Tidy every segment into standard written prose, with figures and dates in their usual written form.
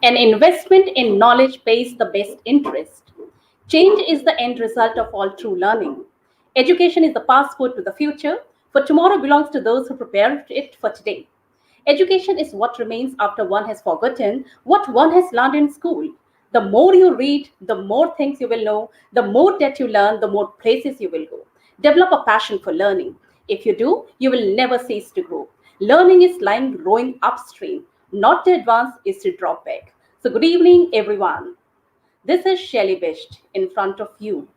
An investment in knowledge pays the best interest. Change is the end result of all true learning. Education is the passport to the future, for tomorrow belongs to those who prepare it for today. Education is what remains after one has forgotten what one has learned in school. The more you read, the more things you will know. The more that you learn, the more places you will go. Develop a passion for learning. If you do, you will never cease to grow. Learning is like rowing upstream, not to advance, is to drop back. So, good evening, everyone. This is Shelly Best in front of you,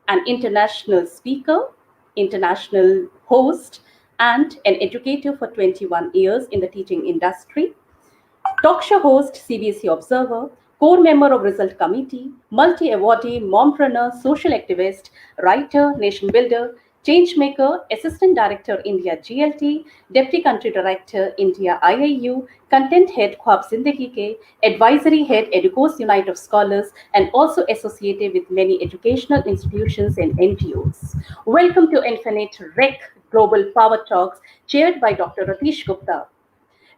an international speaker, international host, and an educator for 21 years in the teaching industry. Talk show host, CBSE Observer, core member of Result Committee, multi awardee, mompreneur, social activist, writer, nation builder, change maker, assistant director, India GLT, deputy country director, India IIU, content head, Khwab Zindagi Ke, advisory head, EDUKOS Unite of Scholars, and also associated with many educational institutions and NGOs. Welcome to Infinite REC Global Power Talks, chaired by Dr. Ratish Gupta.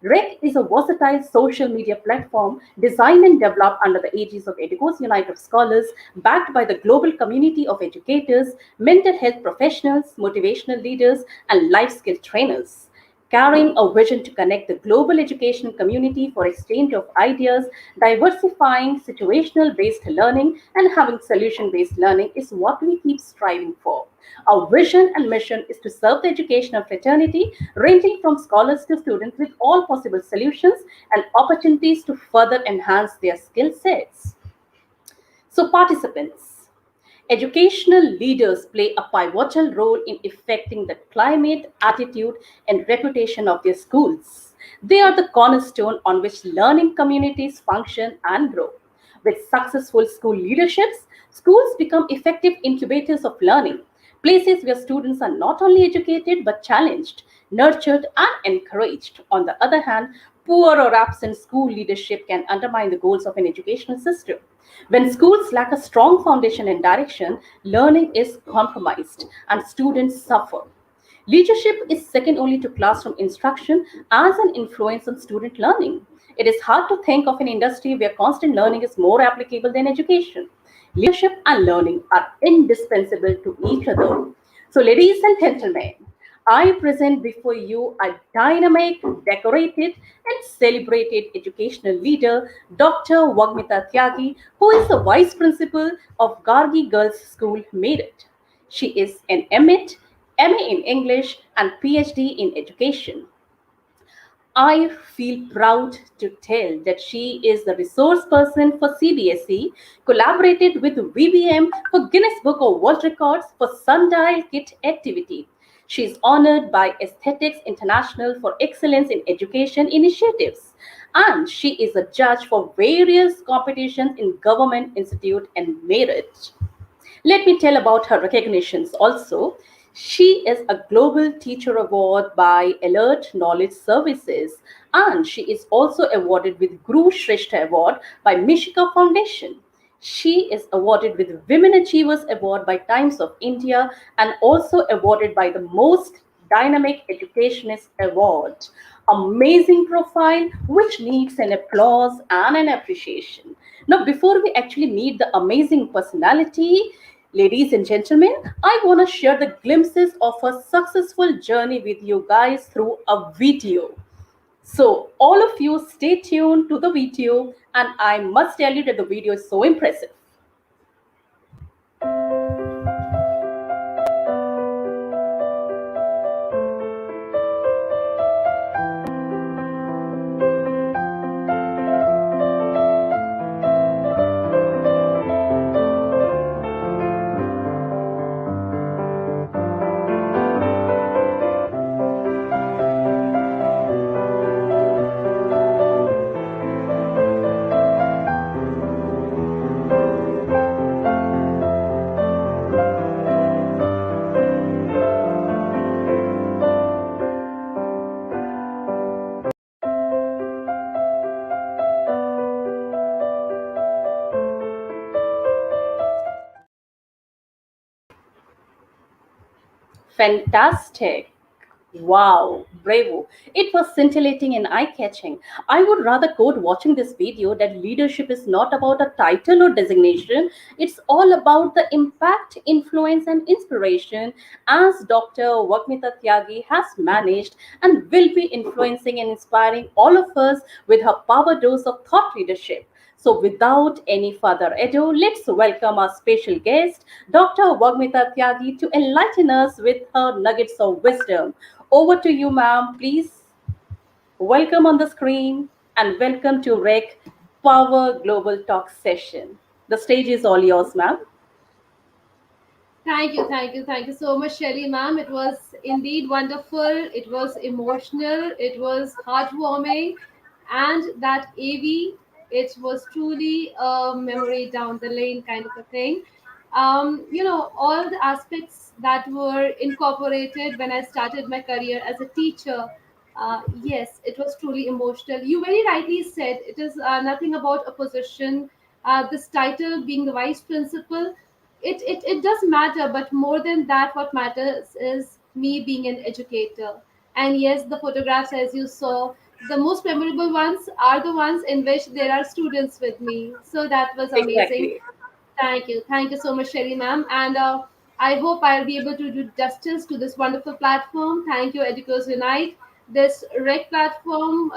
REC is a versatile social media platform designed and developed under the aegis of EDUKOS Unite of Scholars, backed by the global community of educators, mental health professionals, motivational leaders, and life skill trainers. Carrying a vision to connect the global education community for exchange of ideas, diversifying situational based learning, and having solution based learning is what we keep striving for. Our vision and mission is to serve the educational fraternity, ranging from scholars to students, with all possible solutions and opportunities to further enhance their skill sets. So, participants, educational leaders play a pivotal role in affecting the climate, attitude, and reputation of their schools. They are the cornerstone on which learning communities function and grow. With successful school leaderships, schools become effective incubators of learning, places where students are not only educated but challenged, nurtured, and encouraged. On the other hand, poor or absent school leadership can undermine the goals of an educational system. When schools lack a strong foundation and direction, learning is compromised and students suffer. Leadership is second only to classroom instruction as an influence on student learning. It is hard to think of an industry where constant learning is more applicable than education. Leadership and learning are indispensable to each other. So, ladies and gentlemen, I present before you a dynamic, decorated, and celebrated educational leader, Dr. Wagmita Tyagi, who is the Vice Principal of Gargi Girls School, Meerut. She is an MEd, MA in English, and PhD in Education. I feel proud to tell that she is the resource person for CBSE, collaborated with VBM for Guinness Book of World Records for Sundial Kit activity. She is honored by Aesthetics International for excellence in education initiatives, and she is a judge for various competitions in Government Institute and Merit. Let me tell about her recognitions also. She is a Global Teacher Award by Alert Knowledge Services, and she is also awarded with Guru Shrestha Award by Mishika Foundation. She is awarded with Women Achievers Award by Times of India and also awarded by the Most Dynamic Educationist Award. Amazing profile which needs an applause and an appreciation. Now, before we actually meet the amazing personality, ladies and gentlemen, I want to share the glimpses of a successful journey with you guys through a video. So, all of you stay tuned to the video, and I must tell you that the video is so impressive. Fantastic. Wow, bravo. It was scintillating and eye catching. I would rather quote watching this video that leadership is not about a title or designation, it's all about the impact, influence, and inspiration as Dr. Vakmita Tyagi has managed and will be influencing and inspiring all of us with her power dose of thought leadership. So, without any further ado, let's welcome our special guest, Dr. Vagmita Tyagi, to enlighten us with her nuggets of wisdom. Over to you, ma'am. Please welcome on the screen and welcome to REC Power Global Talk session. The stage is all yours, ma'am. Thank you so much, Shelly, ma'am. It was indeed wonderful. It was emotional. It was heartwarming, and that AV, it was truly a memory down the lane kind of a thing. All the aspects that were incorporated when I started my career as a teacher. Yes, it was truly emotional. You very rightly said it is nothing about a position. This title being the vice principal, it does matter, but more than that, what matters is me being an educator. And yes, the photographs, as you saw, the most memorable ones are the ones in which there are students with me. So that was amazing. Exactly. Thank you. Thank you so much, Sherry ma'am. And I hope I'll be able to do justice to this wonderful platform. Thank you, Educos Unite. This REC platform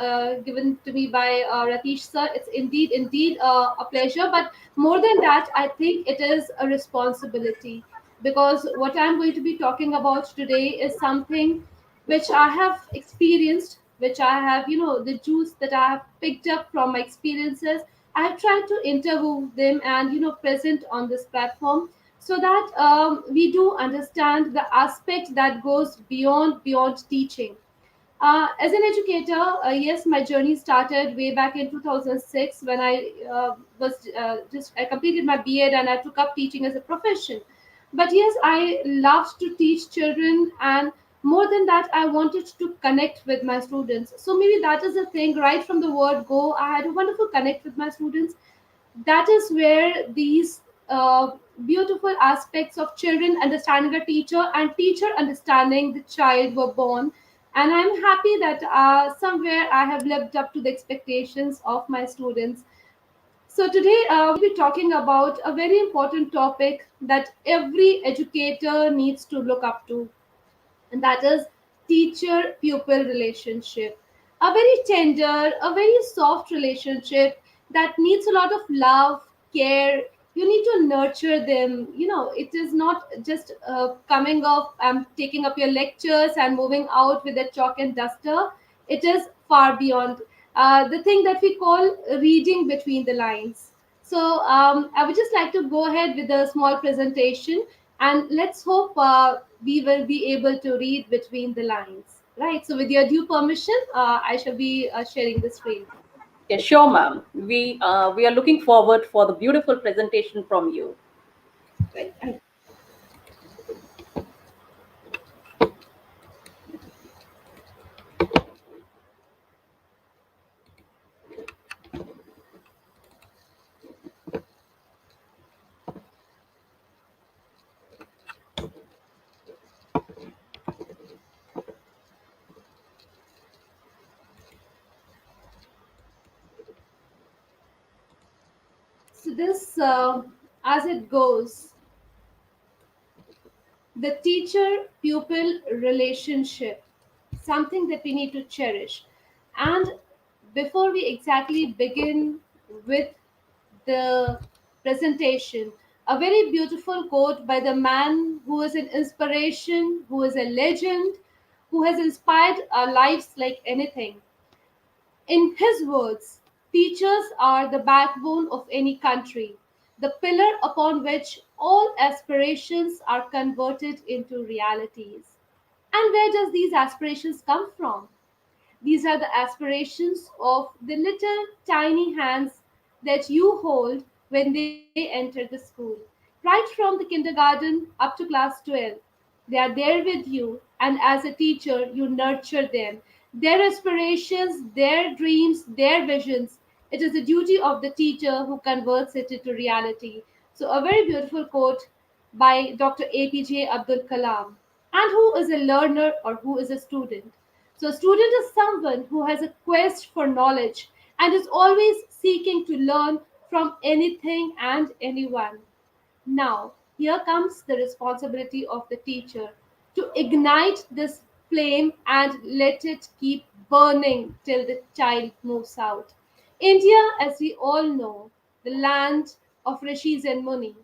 given to me by Ratish sir, it's indeed a pleasure. But more than that, I think it is a responsibility, because what I'm going to be talking about today is something which I have experienced, which I have, the juice that I have picked up from my experiences. I have tried to interview them and, present on this platform, so that we do understand the aspect that goes beyond teaching. As an educator, yes, my journey started way back in 2006 when I I completed my B.Ed and I took up teaching as a profession. But yes, I loved to teach children, and more than that, I wanted to connect with my students. So maybe that is the thing. Right from the word go, I had a wonderful connect with my students. That is where these beautiful aspects of children understanding a teacher and teacher understanding the child were born. And I'm happy that somewhere I have lived up to the expectations of my students. So today we'll be talking about a very important topic that every educator needs to look up to, and that is teacher pupil relationship. A very tender, a very soft relationship that needs a lot of love, care. You need to nurture them. It is not just coming up, taking up your lectures and moving out with a chalk and duster. It is far beyond the thing that we call reading between the lines. So I would just like to go ahead with a small presentation, and let's hope we will be able to read between the lines. Right. So, with your due permission, I shall be sharing the screen. Yeah, sure, ma'am. We are looking forward for the beautiful presentation from you. Right. So, this, as it goes, the teacher pupil relationship, something that we need to cherish. And before we exactly begin with the presentation, a very beautiful quote by the man who is an inspiration, who is a legend, who has inspired our lives like anything. In his words, teachers are the backbone of any country, the pillar upon which all aspirations are converted into realities. And where does these aspirations come from? These are the aspirations of the little tiny hands that you hold when they enter the school. Right from the kindergarten up to class 12, they are there with you, and as a teacher, you nurture them. Their aspirations, their dreams, their visions. It is the duty of the teacher who converts it into reality. So, a very beautiful quote by Dr. APJ Abdul Kalam. And who is a learner or who is a student? So, a student is someone who has a quest for knowledge and is always seeking to learn from anything and anyone. Now, here comes the responsibility of the teacher to ignite this flame and let it keep burning till the child moves out. India, as we all know, the land of rishis and muni,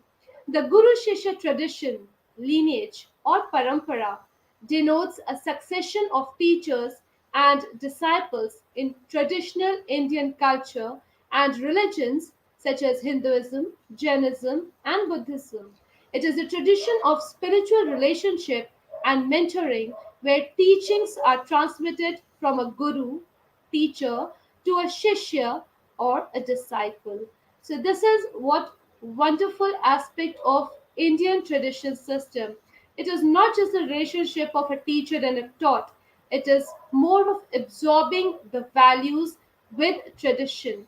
the Guru Shishya tradition, lineage, or parampara denotes a succession of teachers and disciples in traditional Indian culture and religions such as Hinduism, Jainism, and Buddhism. It is a tradition of spiritual relationship and mentoring where teachings are transmitted from a guru, teacher, to a shishya or a disciple. So this is what wonderful aspect of Indian tradition system. It is not just a relationship of a teacher and a taught. It is more of absorbing the values with tradition.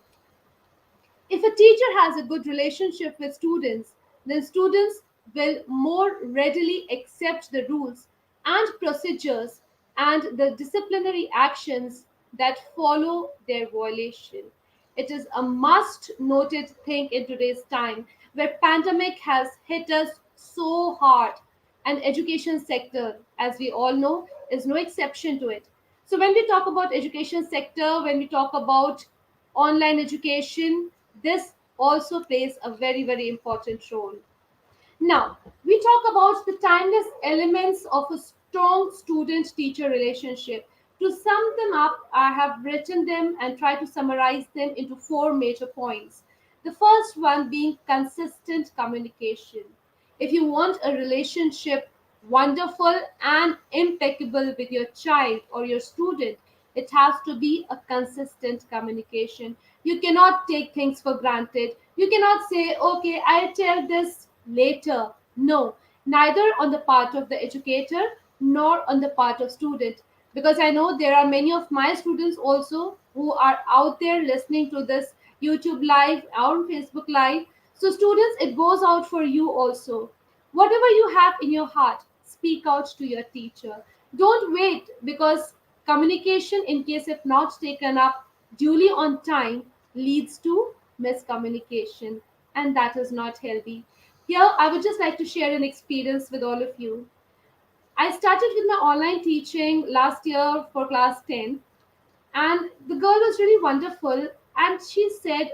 If a teacher has a good relationship with students, then students will more readily accept the rules and procedures and the disciplinary actions that follow their violation. It is a must noted thing in today's time where pandemic has hit us so hard, and education sector, as we all know, is no exception to it. So when we talk about education sector, when we talk about online education, this also plays a very, very important role. Now, we talk about the timeless elements of a strong student teacher relationship. To sum them up, I have written them and tried to summarize them into four major points. The first one being consistent communication. If you want a relationship wonderful and impeccable with your child or your student, it has to be a consistent communication. You cannot take things for granted. You cannot say, okay, I'll tell this later. No, neither on the part of the educator nor on the part of student. Because I know there are many of my students also who are out there listening to this YouTube live or Facebook live. So, students, it goes out for you also. Whatever you have in your heart, speak out to your teacher. Don't wait, because communication, in case if not taken up duly on time, leads to miscommunication, and that is not healthy. Here, I would just like to share an experience with all of you. I started with my online teaching last year for class 10, and the girl was really wonderful. And she said,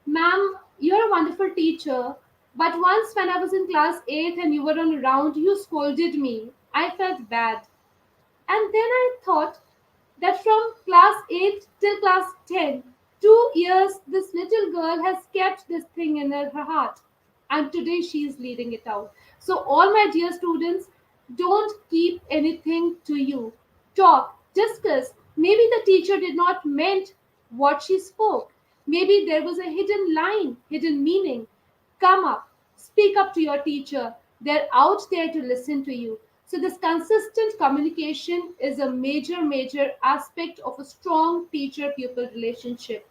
"Ma'am, you're a wonderful teacher, but once when I was in class 8 and you were on a round, you scolded me. I felt bad." And then I thought that from class 8 till class 10, 2 years, this little girl has kept this thing in her heart. And today she is leading it out. So, all my dear students, don't keep anything to you. Talk, discuss. Maybe the teacher did not meant what she spoke. Maybe there was a hidden line, hidden meaning. Come up, speak up to your teacher. They're out there to listen to you. So, this consistent communication is a major, major aspect of a strong teacher pupil relationship.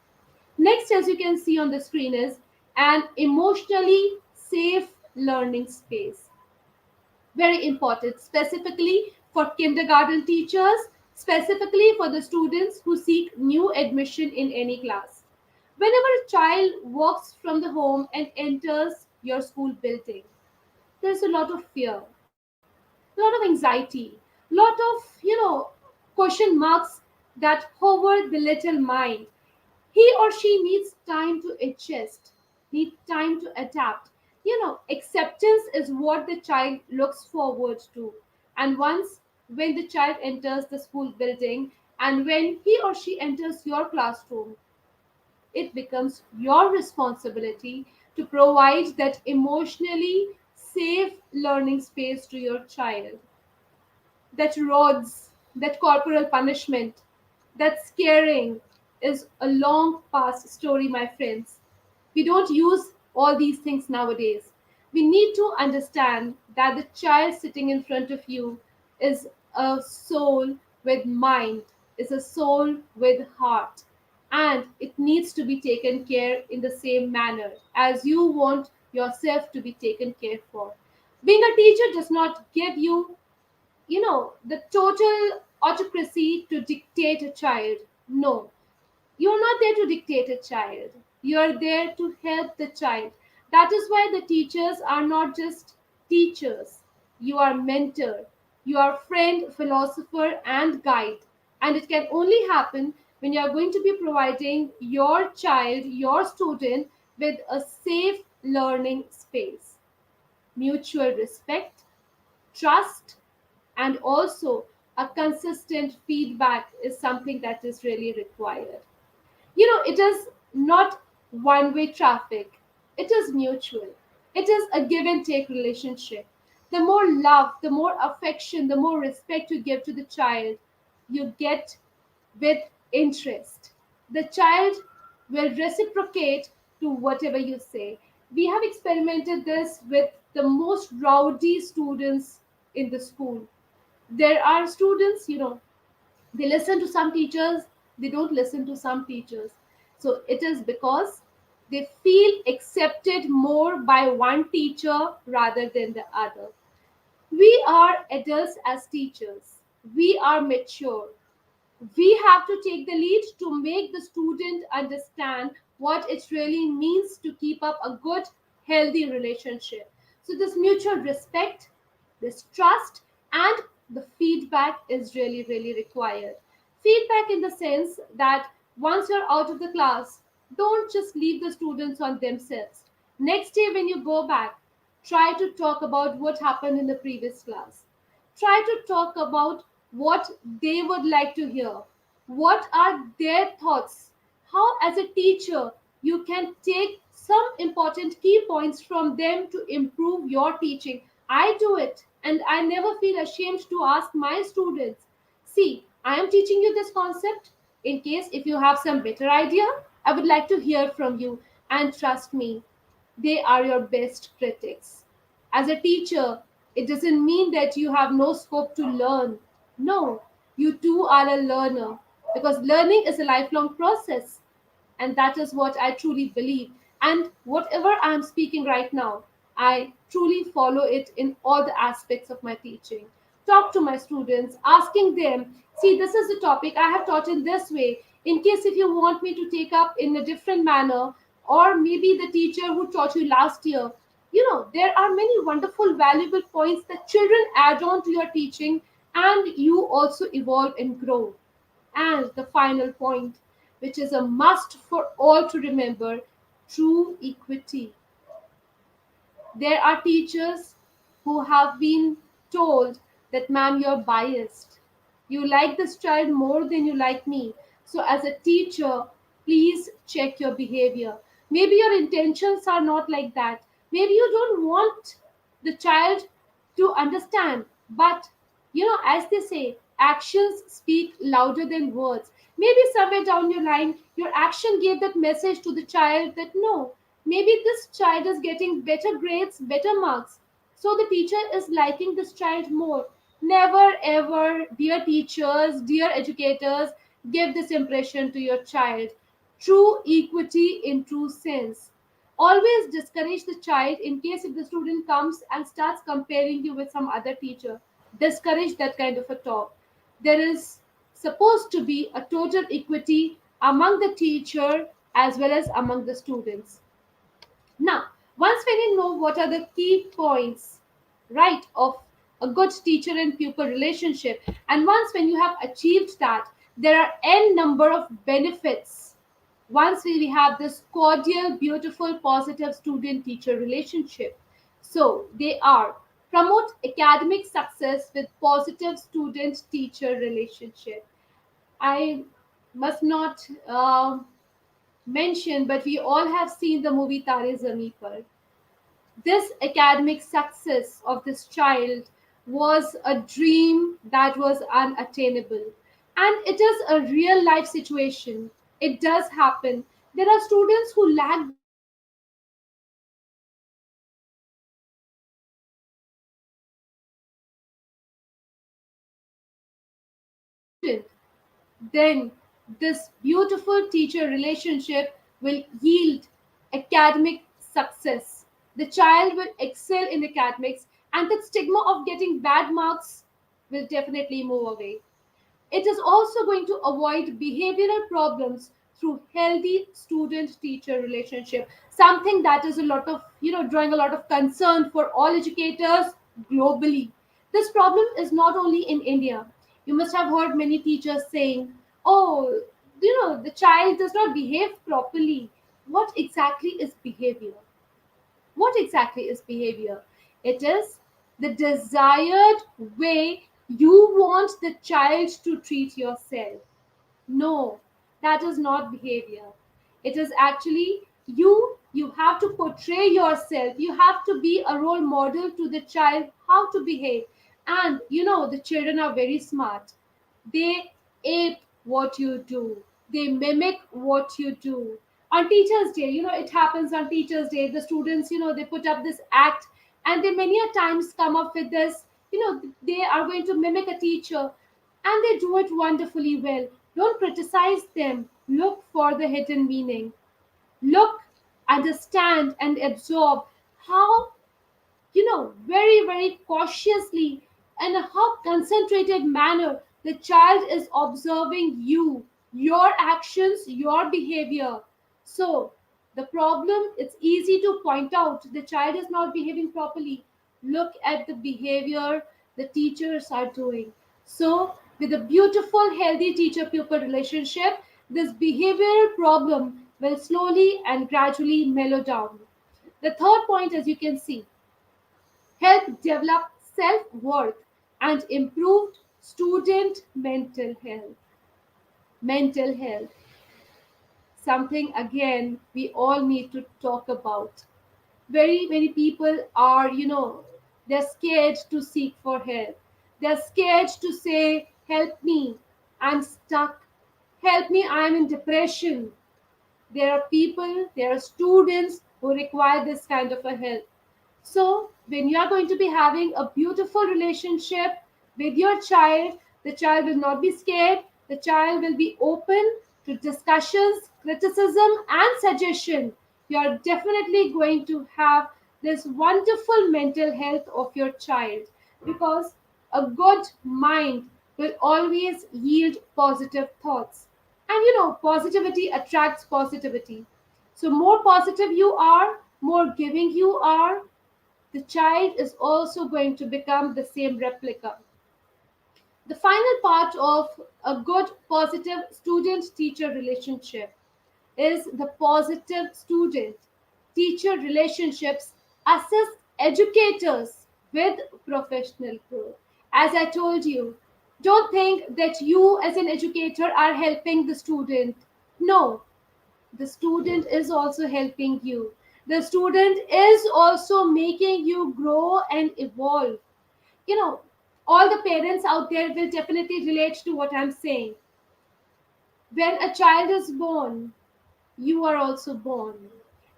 Next, as you can see on the screen, is an emotionally safe learning space. Very important, specifically for kindergarten teachers, specifically for the students who seek new admission in any class. Whenever a child walks from the home and enters your school building, there's a lot of fear, a lot of anxiety, lot of question marks that hover the little mind. He or she needs time to adjust, needs time to adapt. Acceptance is what the child looks forward to. And once when the child enters the school building and when he or she enters your classroom, it becomes your responsibility to provide that emotionally safe learning space to your child. That rods, that corporal punishment, that scaring is a long past story, my friends. We don't use all these things nowadays. We need to understand that the child sitting in front of you is a soul with mind, is a soul with heart, and it needs to be taken care in the same manner as you want yourself to be taken care for. Being a teacher does not give you the total autocracy to dictate a child. No, you're not there to dictate a child. You're there to help the child. That is why the teachers are not just teachers. You are mentor. You are friend, philosopher, and guide. And it can only happen when you are going to be providing your child, your student, with a safe learning space, mutual respect, trust, and also a consistent feedback is something that is really required. It is not one way traffic, it is mutual. It is a give and take relationship. The more love, the more affection, the more respect you give to the child, you get with interest. The child will reciprocate to whatever you say. We have experimented this with the most rowdy students in the school. There are students, they listen to some teachers, they don't listen to some teachers. So it is because they feel accepted more by one teacher rather than the other. We are adults as teachers, we are mature, we have to take the lead to make the student understand what it really means to keep up a good, healthy relationship. So, this mutual respect, this trust, and the feedback is really, really required. Feedback in the sense that once you're out of the class, don't just leave the students on themselves. Next day, when you go back, try to talk about what happened in the previous class. Try to talk about what they would like to hear. What are their thoughts? How, as a teacher, you can take some important key points from them to improve your teaching. I do it, and I never feel ashamed to ask my students, see, I am teaching you this concept. In case if you have some better idea, I would like to hear from you. And trust me, they are your best critics. As a teacher, it doesn't mean that you have no scope to learn. No, you too are a learner because learning is a lifelong process. And that is what I truly believe. And whatever I'm speaking right now, I truly follow it in all the aspects of my teaching. Talk to my students, asking them, see, this is the topic I have taught in this way. In case if you want me to take up in a different manner, or maybe the teacher who taught you last year, there are many wonderful, valuable points that children add on to your teaching, and you also evolve and grow. And the final point, which is a must for all to remember, true equity. There are teachers who have been told that, ma'am, you're biased. You like this child more than you like me. So, as a teacher, please check your behavior. Maybe your intentions are not like that. Maybe you don't want the child to understand. But, as they say, actions speak louder than words. Maybe somewhere down your line, your action gave that message to the child that no, maybe this child is getting better grades, better marks. So the teacher is liking this child more. Never ever, dear teachers, dear educators, give this impression to your child. True equity in true sense. Always discourage the child in case if the student comes and starts comparing you with some other teacher. Discourage that kind of a talk. There is supposed to be a total equity among the teacher as well as among the students. Now, once when you know what are the key points, right, of a good teacher and pupil relationship, and once when you have achieved that, there are n number of benefits. Once we have this cordial, beautiful, positive student teacher relationship. So, they are promote academic success with positive student teacher relationship. I must not mention, but we all have seen the movie Tare Zameen Par. This academic success of this child was a dream that was unattainable. And it is a real life situation. It does happen. There are students who lack behind in academics, but because of the positive teacher relationship, they achieve student, then this beautiful teacher relationship will yield academic success. The child will excel in academics, and that stigma of getting bad marks will definitely move away. It is also going to avoid behavioral problems through healthy student teacher relationship, something that is a lot of, drawing a lot of concern for all educators globally. This problem is not only in India. You must have heard many teachers saying, oh, the child does not behave properly. What exactly is behavior? What exactly is behavior? It is the desired way you want the child to treat yourself. No, that is not behavior. It is actually you have to portray yourself. You have to be a role model to the child how to behave. And the children are very smart. They ape what you do. They mimic what you do. On Teachers' Day, it happens on Teachers' Day. The students, they put up this act, and they many a times come up with this. They are going to mimic a teacher, and they do it wonderfully well. Don't criticize them. Look for the hidden meaning. Look, understand, and absorb how, very, very cautiously and how concentrated manner the child is observing you, your actions, your behavior. So, the problem, it's easy to point out the child is not behaving properly. Look at the behavior the teachers are doing. So, with a beautiful, healthy teacher pupil relationship, this behavioral problem will slowly and gradually mellow down. The third point, as you can see, help develop self worth and improved student mental health. Mental health, something again we all need to talk about. Very many people are, they're scared to seek for help. They're scared to say, help me, I'm stuck. Help me, I'm in depression. There are people, there are students who require this kind of a help. So, when you are going to be having a beautiful relationship with your child, the child will not be scared. The child will be open to discussions, criticism, and suggestion. You are definitely going to have this wonderful mental health of your child, because a good mind will always yield positive thoughts. And positivity attracts positivity. So, more positive you are, more giving you are, the child is also going to become the same replica. The final part of a good, positive student teacher relationship is the positive student teacher relationships assist educators with professional growth. As I told you, don't think that you, as an educator, are helping the student. No, the student is also helping you. The student is also making you grow and evolve. You know, all the parents out there will definitely relate to what I'm saying. When a child is born, you are also born.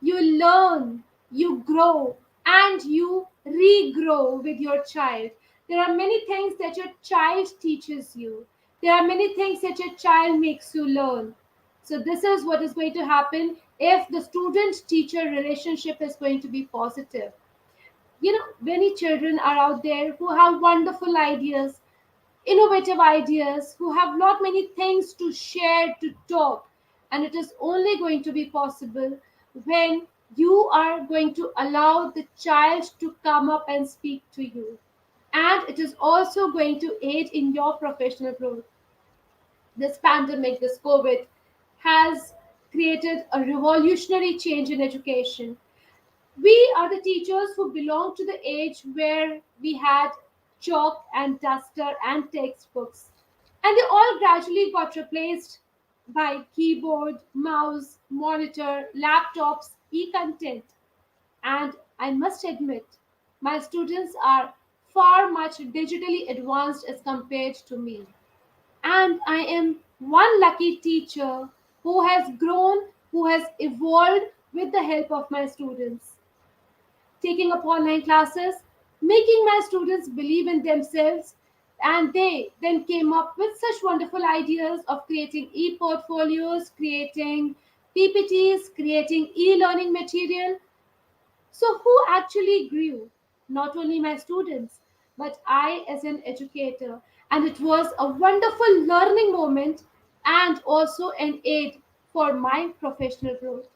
You learn, you grow, and you regrow with your child. There are many things that your child teaches you. There are many things that your child makes you learn. So, this is what is going to happen if the student teacher relationship is going to be positive. Many children are out there who have wonderful ideas, innovative ideas, who have not many things to share, to talk. And it is only going to be possible when you are going to allow the child to come up and speak to you. And it is also going to aid in your professional growth. This pandemic, this COVID, has created a revolutionary change in education. We are the teachers who belong to the age where we had chalk and duster and textbooks. And they all gradually got replaced by keyboard, mouse, monitor, laptops, e content. And I must admit, my students are far much digitally advanced as compared to me. And I am one lucky teacher who has grown, who has evolved with the help of my students, taking up online classes, making my students believe in themselves. And they then came up with such wonderful ideas of creating e portfolios, creating PPTs, creating e learning material. So, who actually grew? Not only my students, but I as an educator. And it was a wonderful learning moment and also an aid for my professional growth.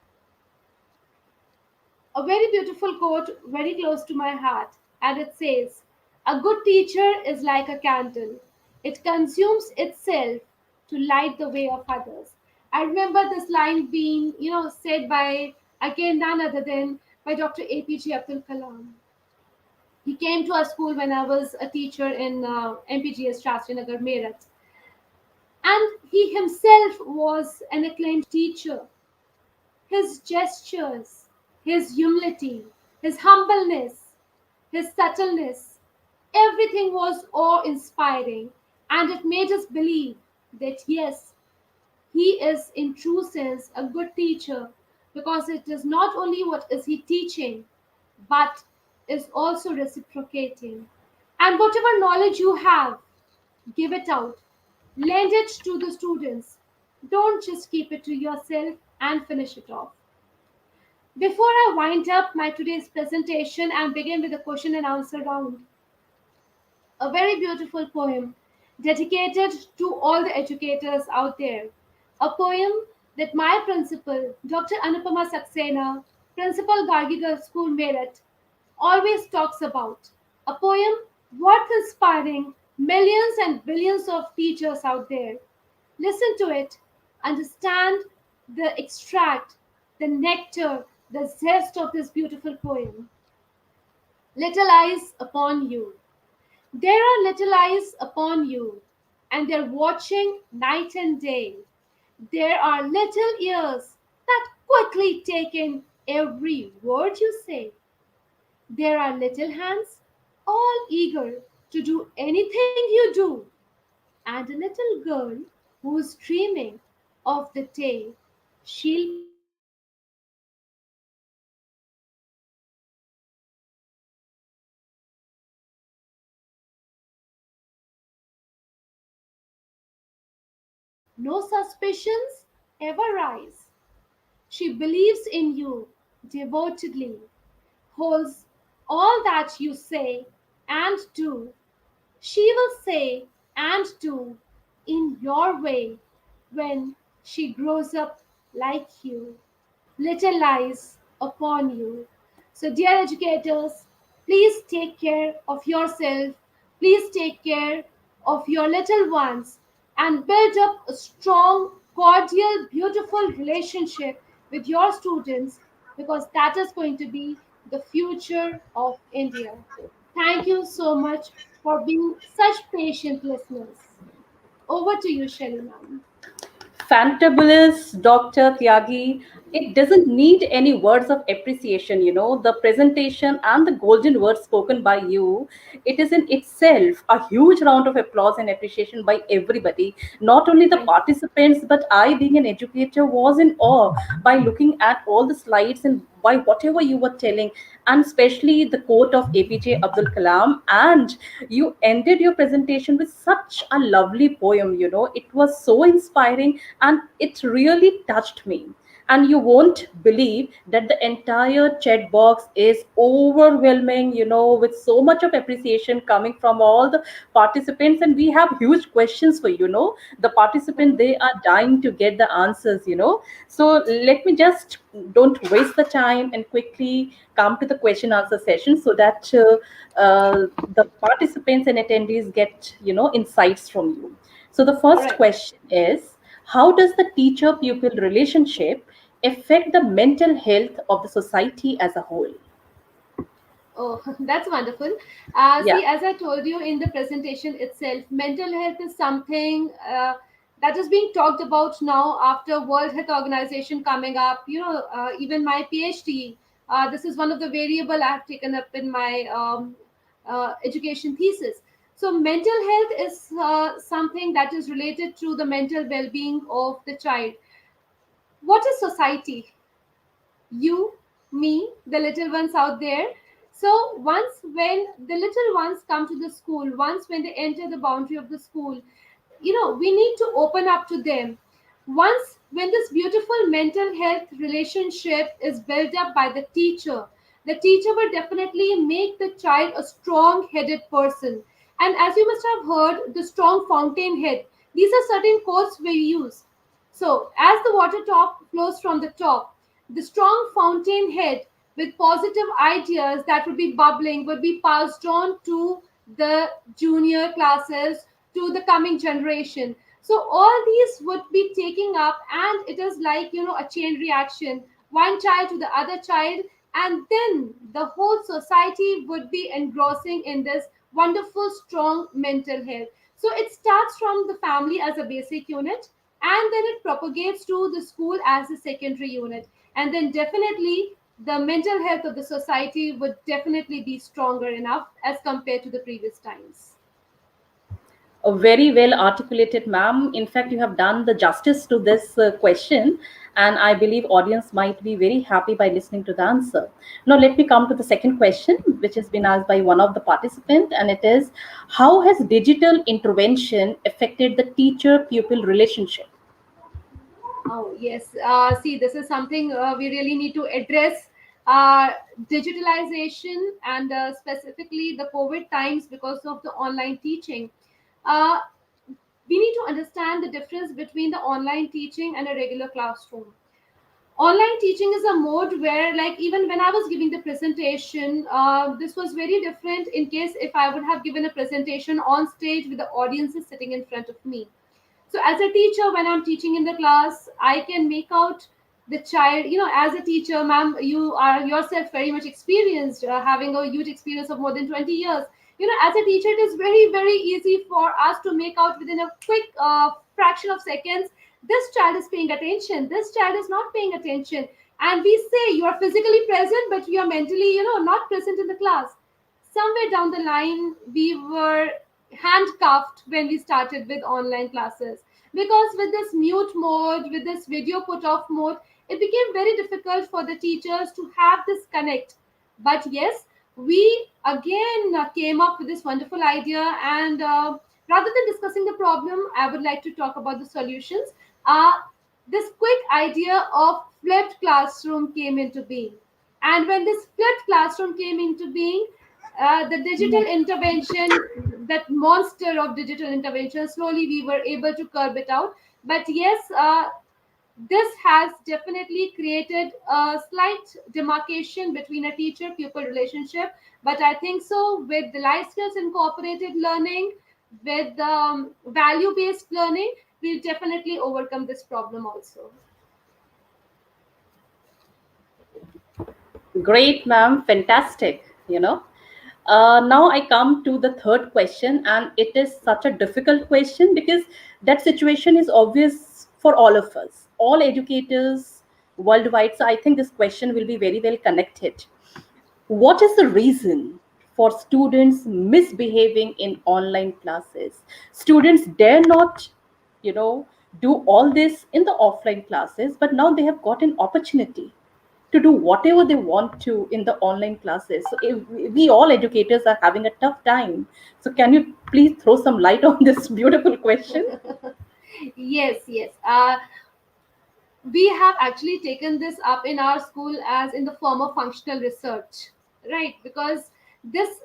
A very beautiful quote, very close to my heart, and it says, "A good teacher is like a candle, it consumes itself to light the way of others." I remember this line being, said by, again, none other than by Dr. APJ Abdul Kalam. He came to our school when I was a teacher in MPGS Shastri Nagar, Meerut. And he himself was an acclaimed teacher. His gestures, his humility, his humbleness, his subtleness, everything was awe inspiring. And it made us believe that yes, he is in true sense a good teacher, because it is not only what is he teaching, but is also reciprocating. And whatever knowledge you have, give it out, lend it to the students. Don't just keep it to yourself and finish it off. Before I wind up my today's presentation and begin with the question and answer round, a very beautiful poem dedicated to all the educators out there. A poem that my principal, Dr. Anupama Saxena, Principal Gargi Girls School Meerut, always talks about. A poem worth inspiring millions and billions of teachers out there. Listen to it, understand the extract, the nectar, the zest of this beautiful poem. Little eyes upon you. There are little eyes upon you, and they're watching night and day. There are little ears that quickly take in every word you say. There are little hands, all eager to do anything you do, and a little girl who's dreaming of the day she'll be a teacher. Little eyes upon you, and there are little hands, all eager to do anything you do. No suspicions ever rise. She believes in you devotedly, holds all that you say and do. She will say and do in your way when she grows up like you. Little lies upon you. So, dear educators, please take care of yourself. Please take care of your little ones and build up a strong, cordial, beautiful relationship with your students, because that is going to be the future of India. Thank you so much for being such patient listeners. Over to you, Shelly ma'am. Fantabulous, Dr. Tyagi. It doesn't need any words of appreciation, the presentation and the golden words spoken by you. It is in itself a huge round of applause and appreciation by everybody, not only the Thank you. participants, but I, being an educator, was in awe by looking at all the slides and by whatever you were telling, and especially the quote of APJ Abdul Kalam. And you ended your presentation with such a lovely poem, it was so inspiring and it really touched me. And you won't believe that the entire chat box is overwhelming, with so much of appreciation coming from all the participants. And we have huge questions for the participant. They are dying to get the answers. So let me just don't waste the time and quickly come to the question answer session, so that the participants and attendees get insights from you. So the All first right. question is, how does the teacher pupil relationship affect the mental health of the society as a whole? Oh, that's wonderful. Yeah. See, as I told you in the presentation itself, mental health is something that is being talked about now after World Health Organization coming up. Even my PhD, this is one of the variable I've taken up in my education thesis. So, mental health is something that is related to the mental well-being of the child. What is society? You, me, the little ones out there. So once when the little ones come to the school, once when they enter the boundary of the school, we need to open up to them. Once when this beautiful mental health relationship is built up by the teacher, The teacher will definitely make the child a strong headed person. And as you must have heard, the strong fountain head, these are certain quotes we use. So, as the water top flows from the top, the strong fountain head with positive ideas that would be bubbling would be passed on to the junior classes, to the coming generation. So all these would be taking up, and it is like, a chain reaction, one child to the other child, and then the whole society would be engrossing in this wonderful strong mental health. So it starts from the family as a basic unit, and then it propagates to the school as a secondary unit, and then definitely the mental health of the society would definitely be stronger enough as compared to the previous times. Very well articulated, ma'am. In fact, you have done the justice to this question, and I believe audience might be very happy by listening to the answer. Now, let me come to the second question, which has been asked by one of the participants, and it is, how has digital intervention affected the teacher-pupil relationship? Oh, yes. See, this is something we really need to address. Uh, Digitalization and specifically the COVID times because of the online teaching. Uh, we need to understand the difference between the online teaching and a regular classroom. Online teaching is a mode where, like, even when I was giving the presentation, this was very different in case if I would have given a presentation on stage with the audiences sitting in front of me. So as a teacher, when I'm teaching in the class, I can make out the child, as a teacher, ma'am, you are yourself very much experienced, having a huge experience of more than 20 years. As a teacher, it is very, very easy for us to make out within a quick fraction of seconds, this child is paying attention, this child is not paying attention. And we say you are physically present, but you are mentally, not present in the class. Somewhere down the line, we were handcuffed when we started with online classes, because with this mute mode, with this video put off mode, it became very difficult for the teachers to have this connect. But yes, we again came up with this wonderful idea, and rather than discussing the problem, I would like to talk about the solutions. uh, this quick idea of flipped classroom came into being. And when this flipped classroom came into being, the digital intervention, that monster of digital intervention, slowly we were able to curb it out. But yes, this has definitely created a slight demarcation between a teacher pupil relationship. But I think so, with the life skills incorporated learning, with value based learning, we'll definitely overcome this problem also. Great, ma'am. Fantastic. Now I come to the third question, and it is such a difficult question because that situation is obvious for all of us, all educators worldwide. So I think this question will be very well connected. What is the reason for students misbehaving in online classes? Students dare not, you know, do all this in the offline classes, but now they have got an opportunity to do whatever they want to in the online classes. So if we all educators are having a tough time. So can you please throw some light on this beautiful question? Yes, yes. We have actually taken this up in our school as in the form of functional research, right? Because this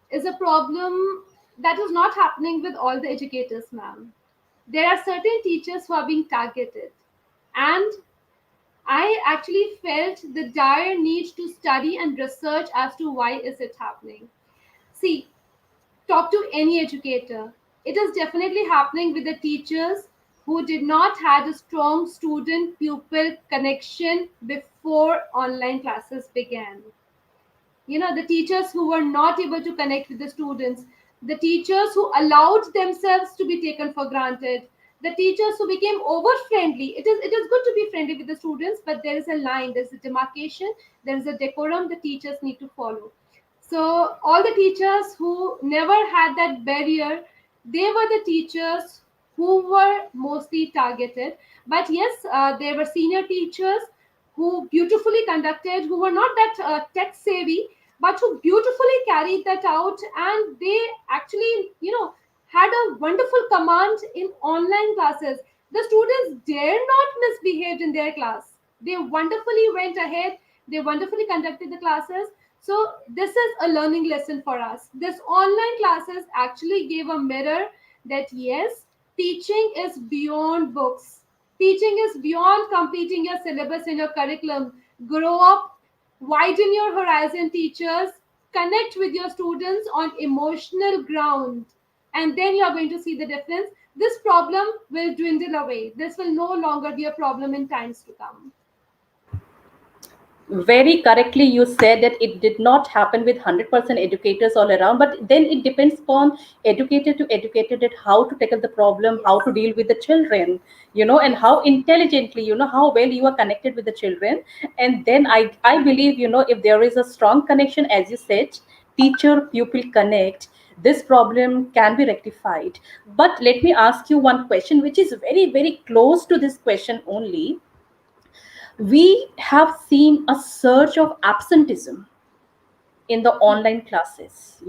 is a problem that is not happening with all the educators, ma'am. There are certain teachers who are being targeted, and I actually felt the dire need to study and research as to why is it happening. See, talk to any educator. It is definitely happening with the teachers who did not had a strong student pupil connection before online classes began. The teachers who were not able to connect with the students, the teachers who allowed themselves to be taken for granted, the teachers who became over friendly. It is good to be friendly with the students, but there is a line, there's a demarcation, there is a decorum the teachers need to follow. So all the teachers who never had that barrier, they were the teachers who were mostly targeted. But yes, there were senior teachers who beautifully conducted, who were not that tech savvy, but who beautifully carried that out. And they actually, had a wonderful command in online classes. The students dare not misbehaved in their class. They wonderfully went ahead. They wonderfully conducted the classes. So this is a learning lesson for us. This online classes actually gave a mirror that yes, teaching is beyond books. Teaching is beyond completing your syllabus and your curriculum. Grow up, widen your horizon, teachers, connect with your students on emotional ground, and then you are going to see the difference. This problem will dwindle away. This will no longer be a problem in times to come. Very correctly you said that it did not happen with 100% educators all around, but then it depends upon educator to educator that how to tackle the problem, how Yes. to deal with the children, and Yes. how intelligently, how well you are connected with the children. And then I believe, if there is a strong connection, as you said, teacher pupil connect, this problem can be rectified. But let me ask you one question which is very very close to this question only. We have seen a surge of absenteeism in the online classes,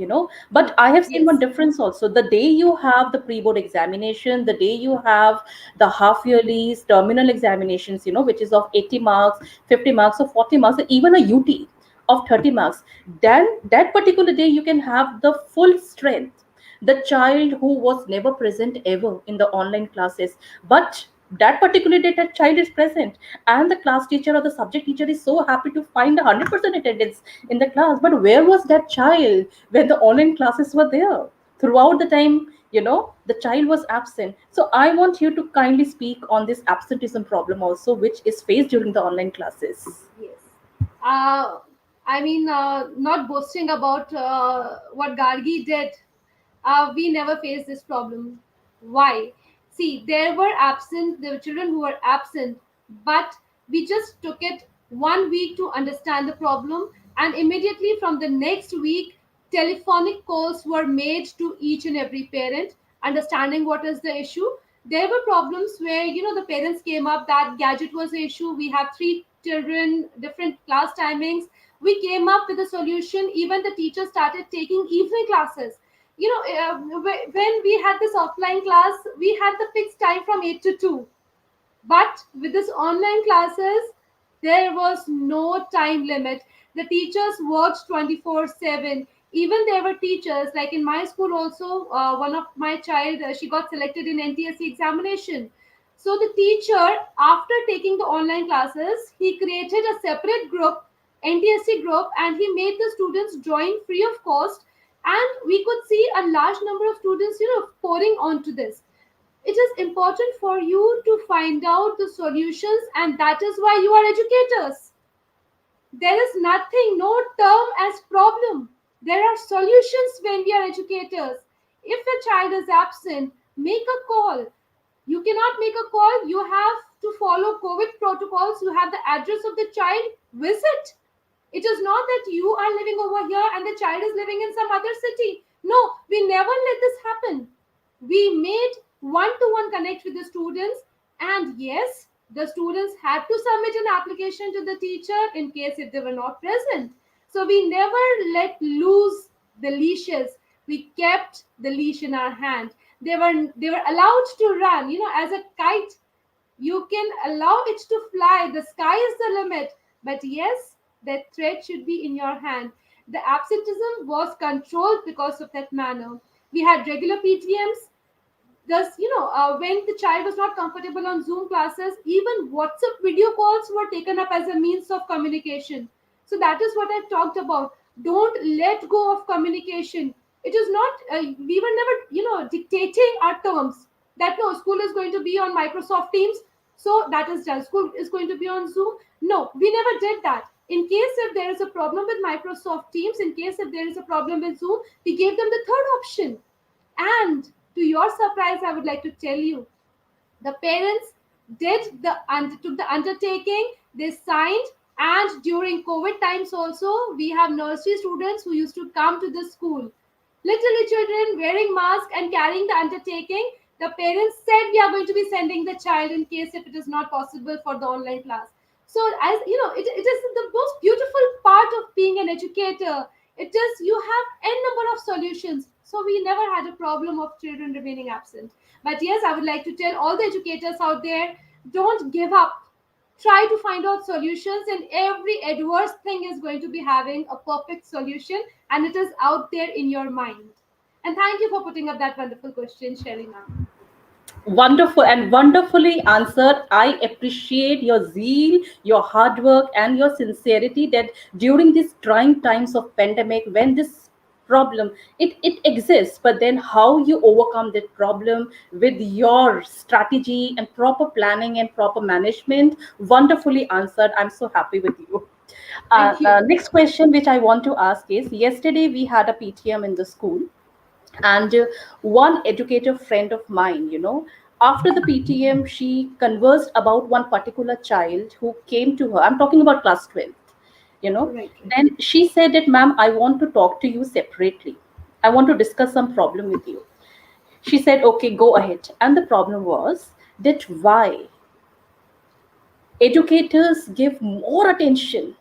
but I have seen one Yes. difference also. The day you have the pre-board examination, the day you have the half yearlies, terminal examinations, which is of 80 marks, 50 marks, or 40 marks, or even a UT of 30 marks, then that particular day you can have the full strength, the child who was never present ever in the online classes, but that particular day that child is present, and the class teacher or the subject teacher is so happy to find 100% attendance in the class. But where was that child when the online classes were there? Throughout the time, the child was absent. So I want you to kindly speak on this absenteeism problem also, which is faced during the online classes. Yes. Uh, not boasting about what Gargi did. We never faced this problem. Why? See, there were children who were absent, but we just took it 1 week to understand the problem, and immediately from the next week, telephonic calls were made to each and every parent, understanding what is the issue. There were problems where the parents came up that gadget was the issue. We have three children, different class timings. We came up with a solution. Even the teachers started taking evening classes. When we had this offline class, we had the fixed time from 8 to 2, but with this online classes, there was no time limit. The teachers worked 24/7. Even there were teachers, like in my school also, one of my child, she got selected in NTSC examination. So the teacher, after taking the online classes, he created a separate group, NTSC group, and he made the students join free of cost. And we could see a large number of students, pouring onto this. It is important for you to find out the solutions, and that is why you are educators. There is nothing, no term as problem. There are solutions when we are educators. If a child is absent, make a call. You cannot make a call, you have to follow COVID protocols. You have the address of the child, visit. It is not that you are living over here and the child is living in some other city. No, we never let this happen. We made one to one connect with the students, and yes, the students had to submit an application to the teacher in case if they were not present. So we never let loose the leashes. We kept the leash in our hand. They were allowed to run, as a kite. You can allow it to fly. The sky is the limit. But yes, that thread should be in your hand. The absenteeism was controlled because of that manner. We had regular PTMs. Thus, when the child was not comfortable on Zoom classes, even WhatsApp video calls were taken up as a means of communication. So that is what I talked about. Don't let go of communication. It is not, we were never, dictating our terms that no, school is going to be on Microsoft Teams. So that is done. School is going to be on Zoom. No, we never did that. In case if there is a problem with Microsoft Teams, in case if there is a problem with Zoom, we gave them the third option. And to your surprise, I would like to tell you, the parents took the undertaking. They signed, and during COVID times also, we have nursery students who used to come to the school. Literally, children wearing mask and carrying the undertaking. The parents said we are going to be sending the child in case if it is not possible for the online class. So, as you know, it is the most beautiful part of being an educator. It is you have n number of solutions. So we never had a problem of children remaining absent. But yes, I would like to tell all the educators out there, don't give up. try to find out solutions, and every adverse thing is going to be having a perfect solution, and it is out there in your mind. And thank you for putting up that wonderful question, Shelly ma'am. Wonderful and wonderfully answered. I appreciate your zeal, your hard work, and your sincerity that during these trying times of pandemic, when this problem it exists, but then how you overcome that problem with your strategy and proper planning and proper management. Wonderfully answered. I'm so happy with you. Thank you. Next question which I want to ask is, yesterday we had a PTM in the school, and one educator friend of mine, after the PTM, she conversed about one particular child who came to her. I'm talking about class 12th, you know. Right, right. Then she said that, ma'am, I want to talk to you separately. I want to discuss some problem with you. She said, okay, go ahead. And the problem was that why educators give more attention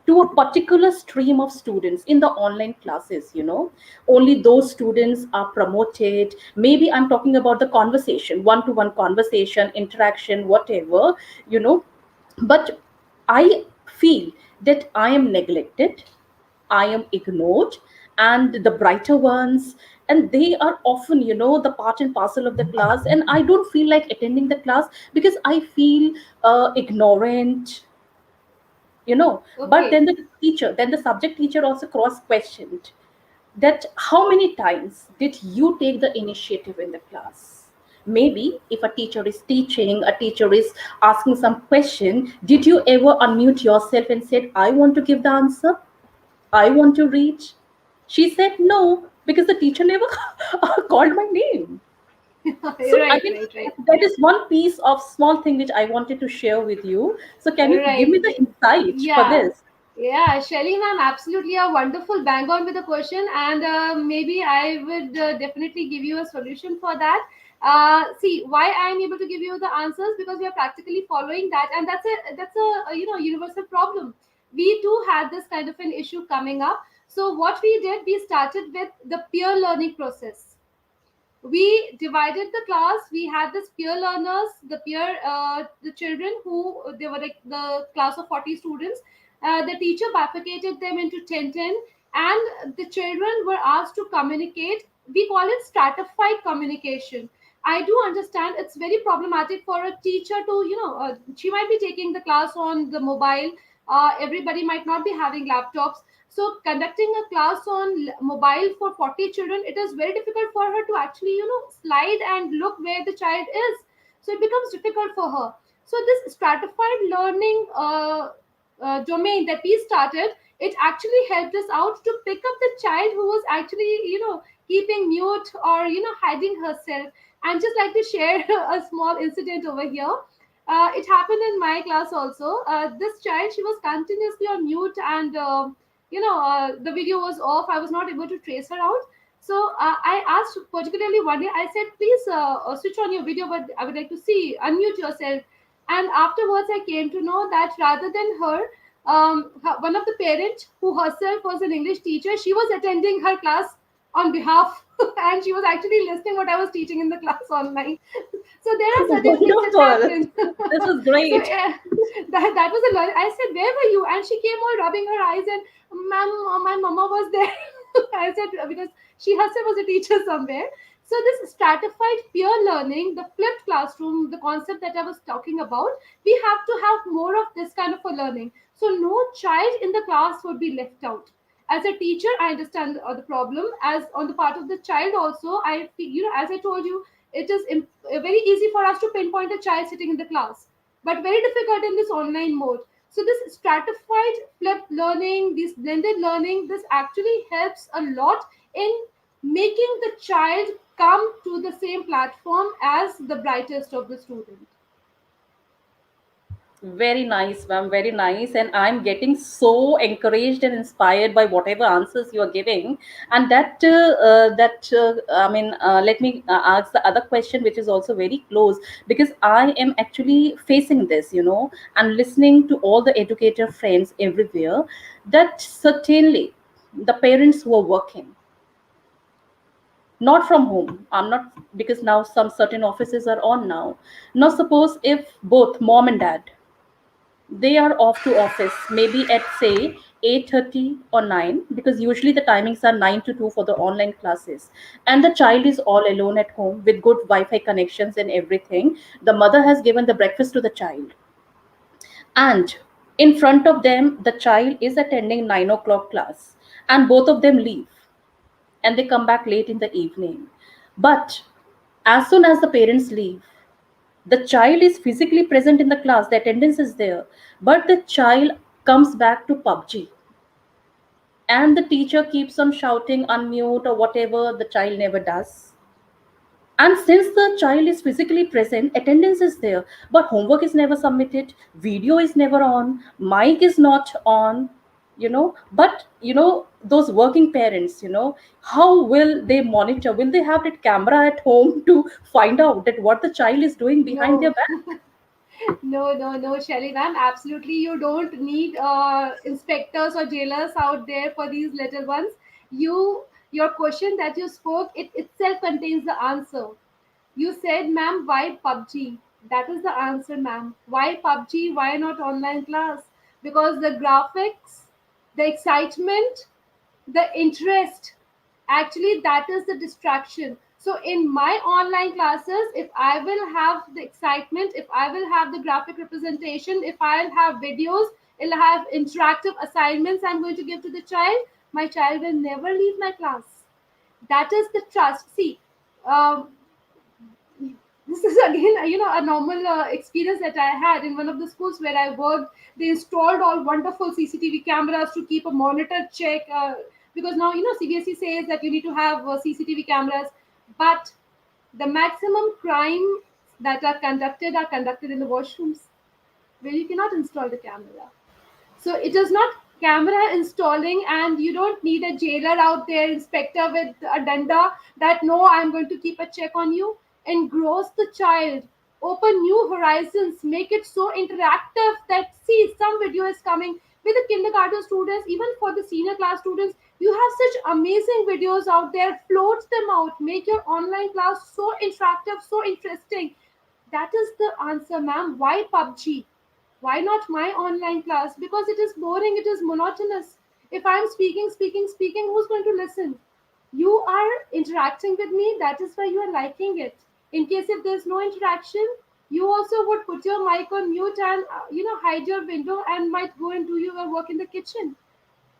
to a particular stream of students in the online classes. Only those students are promoted. Maybe I'm talking about the conversation, one to one conversation, interaction, whatever. you know but I feel that I am neglected, I am ignored, and the brighter ones, and they are often, the part and parcel of the class, and I don't feel like attending the class because I feel ignorant. But Okay. then the subject teacher also cross questioned that how many times did you take the initiative in the class. Maybe if a teacher is teaching, a teacher is asking some question, did you ever unmute yourself and said, I want to give the answer, I want to reach? She said no, because the teacher never called my name. So I Right, mean, right, right. that is one piece of small thing which I wanted to share with you. So can you give Right. me the insight for Yeah. this? Yeah, Shelly ma'am, absolutely a wonderful bang on with the question, and maybe I would definitely give you a solution for that. See, why I am able to give you the answers, because we are practically following that, and that's a universal problem. We too had this kind of an issue coming up. So what we did, we started with the peer learning process. We divided the class. We had this peer learners, the children who they were like the class of 40 students. The teacher bifurcated them into 10, and the children were asked to communicate. We call it stratified communication. I do understand it's very problematic for a teacher to, she might be taking the class on the mobile. Everybody might not be having laptops, so conducting a class on mobile for 40 children, it is very difficult for her to actually, slide and look where the child is. So it becomes difficult for her. So this stratified learning domain that we started, it actually helped us out to pick up the child who was actually, keeping mute or, hiding herself. And just like to share a small incident over here. It happened in my class also. This child, she was continuously on mute, and the video was off. I was not able to trace her out. So I asked particularly one day, I said, please switch on your video, but I would like to see, unmute yourself. And afterwards I came to know that rather than her, one of the parents who herself was an English teacher, she was attending her class on behalf and she was actually listening what I was teaching in the class online. So there are certain things that Wonderful. happen. This is So great. yeah, that was a learn. I said, "Where were you?" And she came all rubbing her eyes, and ma'am, my mama was there. I said, because she herself was a teacher somewhere. So this stratified peer learning, the flipped classroom, the concept that I was talking about, we have to have more of this kind of a learning. So no child in the class would be left out. As a teacher, I understand the problem. As on the part of the child also, I feel, as I told you, it is very easy for us to pinpoint a child sitting in the class, but very difficult in this online mode. So this stratified flipped learning, this blended learning, this actually helps a lot in making the child come to the same platform as the brightest of the student. Very nice, ma'am. Very nice. And I'm getting so encouraged and inspired by whatever answers you are giving. And let me ask the other question, which is also very close, because I am actually facing this, and listening to all the educator friends everywhere, that certainly the parents who are working, not from home, I'm not, because now some certain offices are on now. Now, suppose if both mom and dad, They are off to office maybe at say 8:30 or 9, because usually the timings are 9 to 2 for the online classes, and the child is all alone at home with good wi-fi connections and everything. The mother has given the breakfast to the child, and in front of them the child is attending 9 o'clock class, and both of them leave and they come back late in the evening. But as soon as the parents leave, the child is physically present in the class, the attendance is there, but the child comes back to PUBG, and the teacher keeps on shouting unmute or whatever, the child never does. And since the child is physically present, attendance is there, but homework is never submitted, video is never on, mic is not on, but those working parents, how will they monitor? Will they have that camera at home to find out that what the child is doing behind their No, back? no, no, no, Shelly ma'am. Absolutely, you don't need inspectors or jailers out there for these little ones. You, your question that you spoke, it itself contains the answer. You said, ma'am, why PUBG? That is the answer, ma'am. Why PUBG? Why not online class? Because the graphics, the excitement, the interest, actually that is the distraction. So in my online classes, if I will have the excitement, if I will have the graphic representation, if I'll have videos, I'll have interactive assignments I'm going to give to the child, my child will never leave my class. That is the trust. See, um, this is again a normal experience that I had in one of the schools where I worked. They installed all wonderful CCTV cameras to keep a monitor check, because now CBSE says that you need to have CCTV cameras. But the maximum crime that are conducted in the washrooms, where you cannot install the camera. So it is not camera installing, and you don't need a jailer out there, inspector with a danda, that no, I'm going to keep a check on you. Engross the child, open new horizons, make it so interactive that, see, some video is coming with the kindergarten students, even for the senior class students. You have such amazing videos out there, float them out, make your online class so interactive, so interesting. That is the answer, ma'am. Why PUBG? Why not my online class? Because it is boring, it is monotonous. If I'm speaking, speaking, speaking, who's going to listen? You are interacting with me, that is why you are liking it. In case if there's no interaction, you also would put your mic on mute and hide your window and might go and do your work in the kitchen.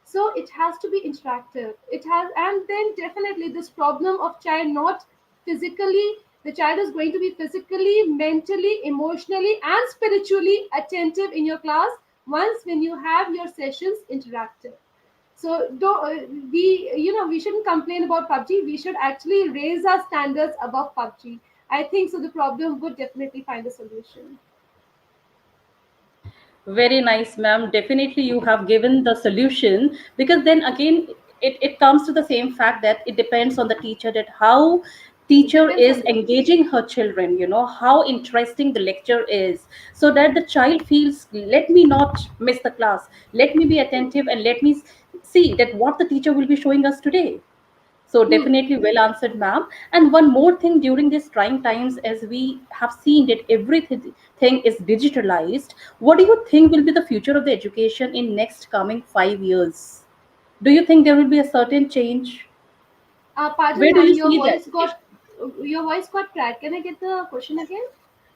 So it has to be interactive, it has. And then definitely this problem of child not physically, the child is going to be physically, mentally, emotionally and spiritually attentive in your class once when you have your sessions interactive. So we shouldn't complain about PUBG, we should actually raise our standards above PUBG. I think so the problem would definitely find a solution. Very nice, ma'am. Definitely, you have given the solution, because then again, it comes to the same fact that it depends on the teacher, that how It teacher depends is on the teacher. engaging her children, how interesting the lecture is, so that the child feels, let me not miss the class, let me be attentive, and let me see that what the teacher will be showing us today. So Hmm. definitely well answered, ma'am. And one more thing, during these trying times, as we have seen that everything is digitalized, what do you think will be the future of the education in next coming 5 years? Do you think there will be a certain change? Pardon, Where do ma'am, you see the education? your voice got cracked. Can I get the question again?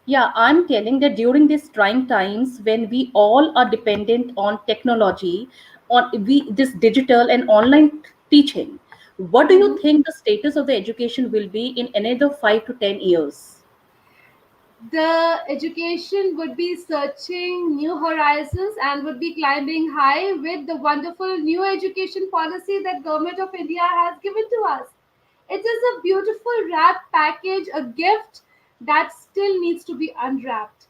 Yeah, I'm telling that during these trying times when we all are dependent on technology, on this digital and online teaching, what do you Mhm. think the status of the education will be in another 5 to 10 years? The education would be searching new horizons and would be climbing high with the wonderful new education policy that government of India has given to us. It is a beautiful wrap package, a gift that still needs to be unwrapped.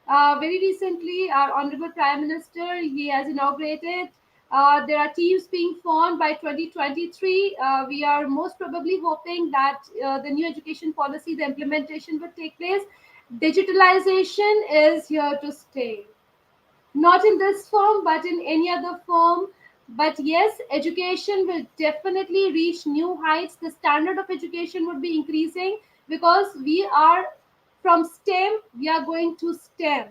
Very recently, our Honorable Prime Minister, he has inaugurated. There are teams being formed by 2023. We are most probably hoping that the new education policy, the implementation would take place. Digitalization is here to stay, not in this form but in any other form. But yes, education will definitely reach new heights, the standard of education would be increasing, because we are from STEM, we are going to STEM.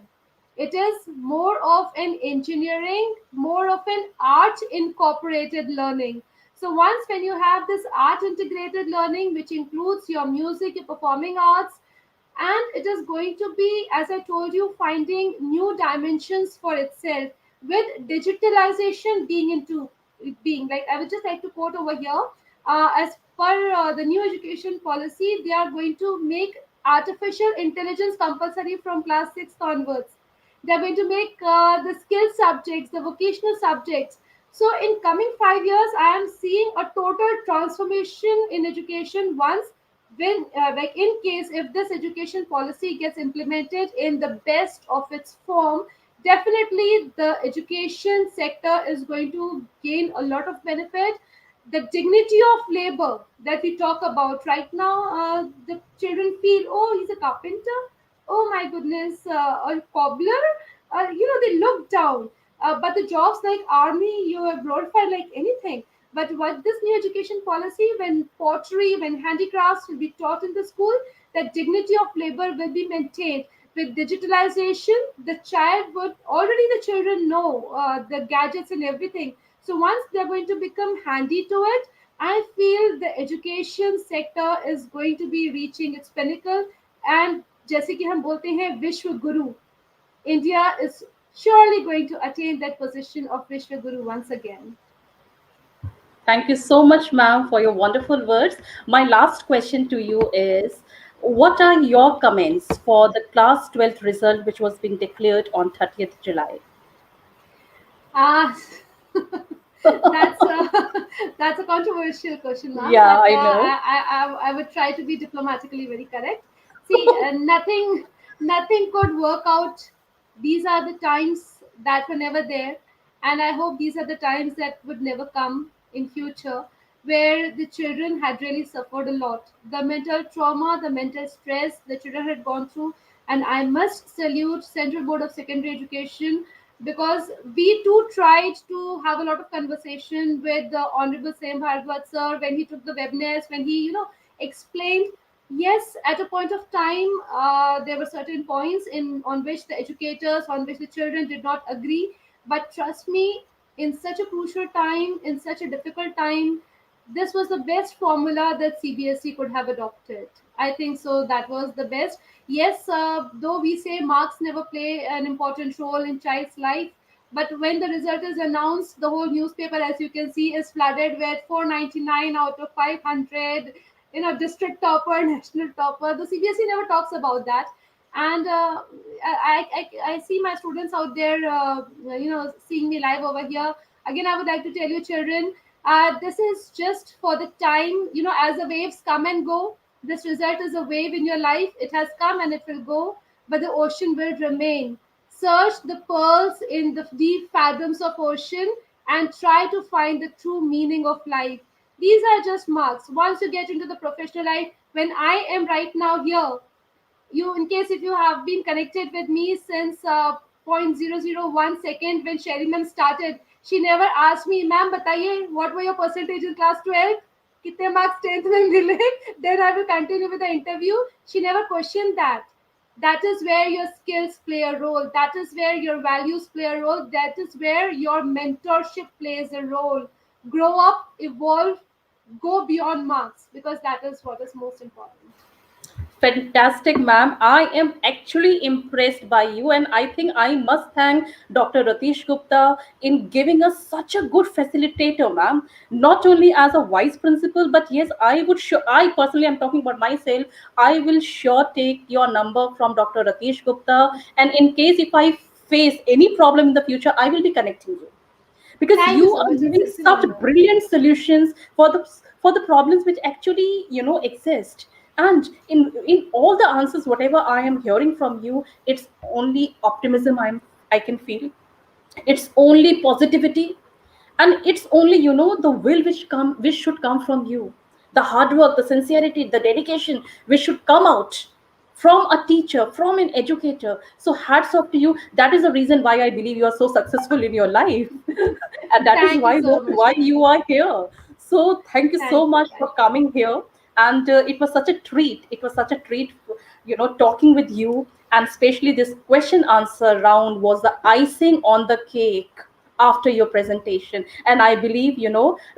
It is more of an engineering, more of an art incorporated learning. So once when you have this art integrated learning, which includes your music, your performing arts, and it is going to be, as I told you, finding new dimensions for itself, with digitalization being into being, like, I would just like to quote over here, as per the new education policy, they are going to make artificial intelligence compulsory from class 6 onwards. They're going to make the skill subjects, the vocational subjects. So in coming 5 years, I am seeing a total transformation in education once, when like, in case if this education policy gets implemented in the best of its form, definitely the education sector is going to gain a lot of benefit. The dignity of labor that we talk about right now, the children feel, oh, he's a carpenter, oh my goodness, a cobbler, they look down. But the jobs like army, you are glorified like anything. But what this new education policy, when pottery, when handicrafts will be taught in the school, that dignity of labor will be maintained. With digitalization, the child would already, the children know the gadgets and everything. So once they're going to become handy to it, I feel the education sector is going to be reaching its pinnacle. And जैसे कि हम बोलते हैं विश्व गुरु, India is surely going to attain that position of Vishwa Guru once again. Thank you so much, ma'am, for your wonderful words. My last question to you is, what are your comments for the class 12th result which was being declared on 30th July? Ah, that's a, that's a controversial question, ma'am. Yeah, But I know. I would try to be diplomatically very correct. See, nothing could work out. These are the times that were never there, and I hope these are the times that would never come in future, where the children had really suffered a lot. The mental trauma, the mental stress the children had gone through, and I must salute Central Board of Secondary Education, because we too tried to have a lot of conversation with the Honorable Sam Bhardwaj sir when he took the webinars, when he, explained. Yes, at a point of time, there were certain points in on which the educators, on which the children did not agree. But trust me, in such a crucial time, in such a difficult time, this was the best formula that CBSE could have adopted. I think so. That was the best. Yes, though we say marks never play an important role in child's life, but when the result is announced, the whole newspaper, as you can see, is flooded with 499 out of 500. District topper, national topper. The CBSE never talks about that. And I see my students out there, seeing me live over here. Again, I would like to tell you, children, this is just for the time, as the waves come and go. This result is a wave in your life. It has come and it will go, but the ocean will remain. Search the pearls in the deep fathoms of ocean and try to find the true meaning of life. These are just marks. Once you get into the professional life, when I am right now here, you, in case if you have been connected with me since 0.001 second when Sherry ma'am started, she never asked me, ma'am, बताइए, what were your percentage in class 12? कितने marks 10th में मिले? Then I will continue with the interview. She never questioned that. That is where your skills play a role. That is where your values play a role. That is where your mentorship plays a role. Grow up, evolve, go beyond marks, because that is what is most important. Fantastic, ma'am. I am actually impressed by you, and I think I must thank Dr. Ratish Gupta in giving us such a good facilitator, ma'am. Not only as a vice principal, but yes, I would sure. I personally am talking about myself. I will sure take your number from Dr. Ratish Gupta, and in case if I face any problem in the future, I will be connecting you because Thank you you so are much. giving It's an such honor. brilliant solutions for the problems which actually exist. And in all the answers whatever I am hearing from you, it's only optimism I can feel. It's only positivity, and it's only the will which should come from you, the hard work, the sincerity, the dedication which should come out from a teacher, from an educator. So hats off to you. That is the reason why I believe you are so successful in your life. And that is Thank you why so much, why ma'am. you are here. So thank you so Thank you. much for Thank you. coming here. And it was such a treat. It was such a treat, talking with you. And especially this question answer round was the icing on the cake after your presentation. And I believe,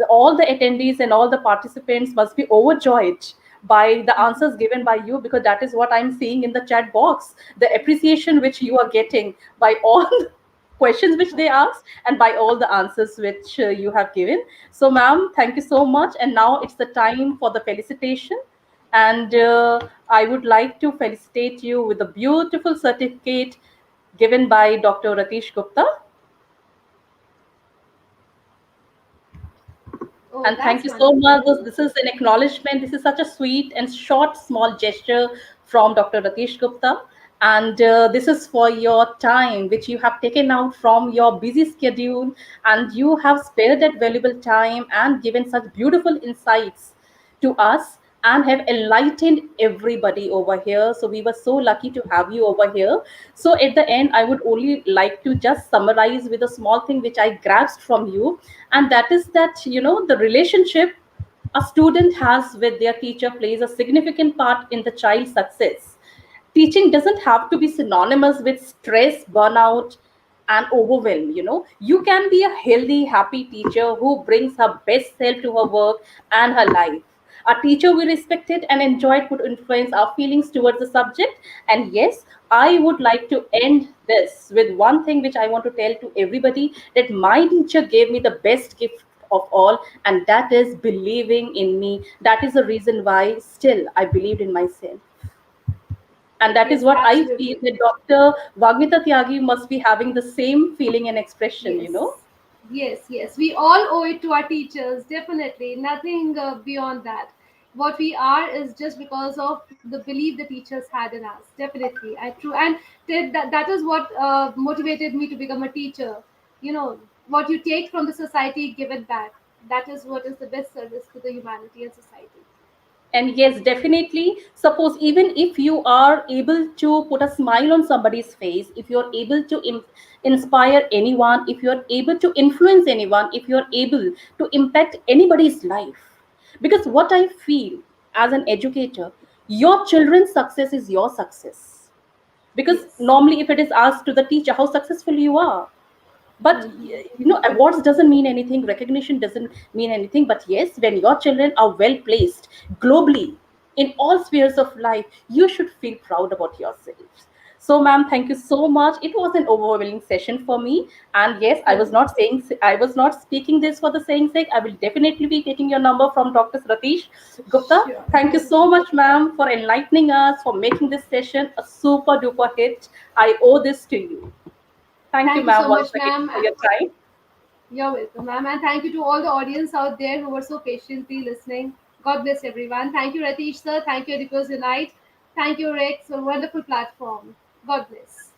all the attendees and all the participants must be overjoyed by the answers given by you, because that is what I'm seeing in the chat box, the appreciation which you are getting by all the questions which they asked and by all the answers which you have given. So, ma'am, thank you so much. And now it's the time for the felicitation. And I would like to felicitate you with a beautiful certificate given by Dr. Ratish Gupta. Oh, And thank that's you so much. wonderful. This is an acknowledgement. This is such a sweet and short, small gesture from Dr. Ratish Gupta. And this is for your time, which you have taken out from your busy schedule. And you have spared that valuable time and given such beautiful insights to us and have enlightened everybody over here. So we were so lucky to have you over here. So at the end, I would only like to just summarize with a small thing which I grasped from you, and that is that the relationship a student has with their teacher plays a significant part in the child's success. Teaching doesn't have to be synonymous with stress, burnout, and overwhelm. You can be a healthy, happy teacher who brings her best self to her work and her life. A teacher we respected and enjoyed could influence our feelings towards the subject. And yes, I would like to end this with one thing which I want to tell to everybody, that my teacher gave me the best gift of all, and that is believing in me. That is the reason why still I believed in myself. And that is Yes, what I feel absolutely. that Dr. Vagmita Tyagi must be having the same feeling and expression. Yes, yes. We all owe it to our teachers, definitely. Nothing beyond that. What we are is just because of the belief the teachers had in us. Definitely, I true, and that is what motivated me to become a teacher. You know, what you take from the society, give it back. That is what is the best service to the humanity and society. And yes, definitely. Suppose even if you are able to put a smile on somebody's face, if you're able to inspire anyone, if you're able to influence anyone, if you're able to impact anybody's life. Because what I feel as an educator, your children's success is your success. Because Yes. normally, if it is asked to the teacher how successful you are, but Hmm. awards doesn't mean anything, recognition doesn't mean anything, but yes, when your children are well placed globally in all spheres of life, you should feel proud about yourselves. So, ma'am, thank you so much. It was an overwhelming session for me. And yes, I was not speaking this for the saying sake. I will definitely be taking your number from Dr. Ratish Gupta. Sure. Thank you so much, ma'am, for enlightening us, for making this session a super duper hit. I owe this to you. Thank you, Thank you ma'am, so once much, again ma'am. for your time. You're welcome, ma'am. And thank you to all the audience out there who were so patiently listening. God bless everyone. Thank you, Ratish sir. Thank you, EDUKOS Unite. Thank you, Rex. A wonderful platform. God bless.